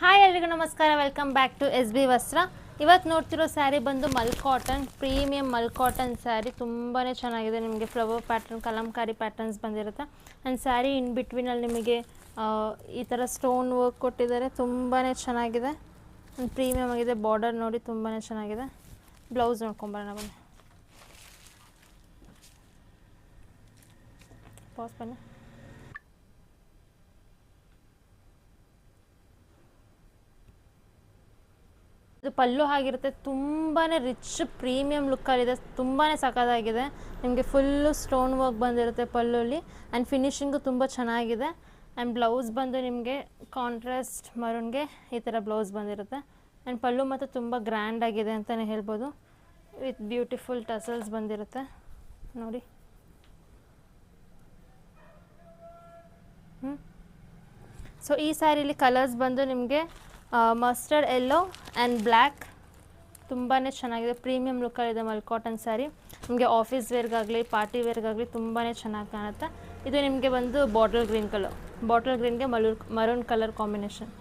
Hi ಎಲ್ರಿಗೂ ನಮಸ್ಕಾರ, welcome back to S B Vastra. ಇವತ್ತು ನೋಡ್ತಿರೋ ಸ್ಯಾರಿ ಬಂದು mul cotton, premium mul cotton sari. ತುಂಬಾ ಚೆನ್ನಾಗಿದೆ. ನಿಮಗೆ ಫ್ಲವರ್ ಪ್ಯಾಟರ್ನ್, ಕಲಂಕಾರಿ ಪ್ಯಾಟರ್ನ್ಸ್ ಬಂದಿರುತ್ತೆ. ಆ್ಯಂಡ್ ಸ್ಯಾರಿ ಇನ್ ಬಿಟ್ವೀನಲ್ಲಿ ನಿಮಗೆ ಈ ಥರ ಸ್ಟೋನ್ ವರ್ಕ್ ಕೊಟ್ಟಿದ್ದಾರೆ. ತುಂಬಾ ಚೆನ್ನಾಗಿದೆ. ಪ್ರೀಮಿಯಮ್ ಆಗಿದೆ. ಬಾರ್ಡರ್ ನೋಡಿ ತುಂಬಾ ಚೆನ್ನಾಗಿದೆ. ಬ್ಲೌಸ್ ನೋಡ್ಕೊಂಬರೋಣ ಬನ್ನಿ. ಪಾಸ್ ಬನ್ನಿ. ಇದು ಪಲ್ಲು ಆಗಿರುತ್ತೆ. ತುಂಬಾ ರಿಚ್ ಪ್ರೀಮಿಯಂ ಲುಕ್ಕಲ್ಲಿದೆ. ತುಂಬಾ ಸಖತ್ತಾಗಿದೆ. ನಿಮಗೆ ಫುಲ್ಲು ಸ್ಟೋನ್ ವರ್ಕ್ ಬಂದಿರುತ್ತೆ ಪಲ್ಲುಲ್ಲಿ. ಆ್ಯಂಡ್ ಫಿನಿಶಿಂಗು ತುಂಬ ಚೆನ್ನಾಗಿದೆ. ಆ್ಯಂಡ್ ಬ್ಲೌಸ್ ಬಂದು ನಿಮಗೆ ಕಾಂಟ್ರಾಸ್ಟ್ ಮರೂನ್ಗೆ ಈ ಥರ ಬ್ಲೌಸ್ ಬಂದಿರುತ್ತೆ. ಆ್ಯಂಡ್ ಪಲ್ಲು ಮತ್ತು ತುಂಬ ಗ್ರ್ಯಾಂಡಾಗಿದೆ ಅಂತಲೇ ಹೇಳ್ಬೋದು. ವಿತ್ ಬ್ಯೂಟಿಫುಲ್ ಟಸಲ್ಸ್ ಬಂದಿರುತ್ತೆ ನೋಡಿ. ಸೊ ಈ ಸ್ಯಾರಿಲಿ ಕಲರ್ಸ್ ಬಂದು ನಿಮಗೆ ಮಸ್ಟರ್ಡ್ ಯೆಲ್ಲೋ ಆ್ಯಂಡ್ ಬ್ಲ್ಯಾಕ್. ತುಂಬಾ ಚೆನ್ನಾಗಿದೆ. ಪ್ರೀಮಿಯಂ ಲುಕ್ಕಲ್ಲಿದೆ ಮಲ್ ಕಾಟನ್ ಸ್ಯಾರಿ. ನಿಮಗೆ ಆಫೀಸ್ ವೇರ್ಗಾಗಲಿ ಪಾರ್ಟಿ ವೇರ್ಗಾಗಲಿ ತುಂಬಾ ಚೆನ್ನಾಗಿ ಕಾಣುತ್ತೆ. ಇದು ನಿಮಗೆ ಬಂದು ಬಾಟಲ್ ಗ್ರೀನ್ ಕಲರ್, ಬಾಟಲ್ ಗ್ರೀನ್ಗೆ ಮರೂನ್ ಕಲರ್ ಕಾಂಬಿನೇಷನ್.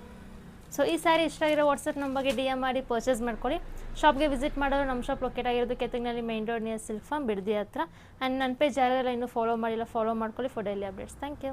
ಸೊ ಈ ಸ್ಯಾರಿ ಇಷ್ಟ ಆಗಿರೋ ವಾಟ್ಸಪ್ ನಂಬರ್ಗೆ DM ಮಾಡಿ ಪರ್ಚೇಸ್ ಮಾಡ್ಕೊಳ್ಳಿ. ಶಾಪ್ಗೆ ವಿಸಿಟ್ ಮಾಡೋರು ನಮ್ಮ ಶಾಪ್ ಲೊಕೇಟ್ ಆಗಿರೋದು ಕೆತ್ತಂಗನಲ್ಲಿ main road near silk farm Bidadi ಹತ್ರ. ಆ್ಯಂಡ್ ನನ್ನ ಪೇಜ್ ಯಾರೆಲ್ಲ ಇನ್ನೂ ಫಾಲೋ ಮಾಡಿಲ್ಲ, ಫಾಲೋ ಮಾಡ್ಕೊಳ್ಳಿ for daily updates. Thank you.